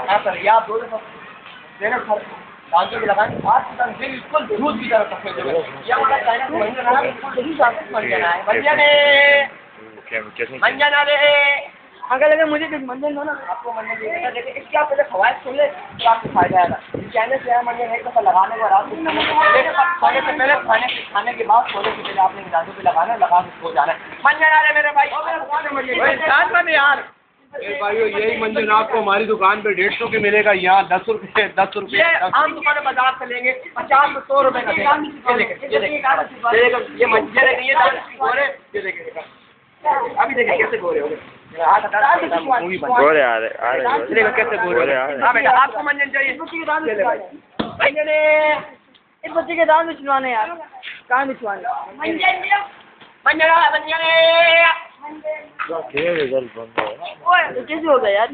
हाँ सर, ये आप 2 दफ़ा भी लगाएं, आज बिल्कुल दूध की तरह सफेद है। ये हमारा चाइना से मंजन है, बिल्कुल यही मंजन है। मंजन आ रहे अंकल, अगर मुझे कुछ मंजन दो ना, आपको मंजन देगा। देखिए इसकी आप पहले खवाइश सुन ले तो आपको फायदा आएगा। चाइना से मंजन एक दफ़ा लगाने के बाद सोने से पहले, खाने के बाद, सोने से पहले आपने मिजाजों पे लगाना, लगा के सो जाना है। मंजन आ रहे मेरे भाई यार। भाइयों, यही मंजन आपको हमारी दुकान पे 150 के मिलेगा, यहाँ 10 रुपये 10 रुपये। ये आम दुकान बाजार से लेंगे 50 से 100 रुपए का देगा। ये मंजन है, ये देखिए अभी देखिए कैसे गोरे हो गए। गोरे आ रहे कैसे गोरे। हाँ बेटा, आपको मंजन चाहिए? इस बच्चे के दांत बिछवाने यार, कहाँ बिछवाने? कैसे हो गया यार?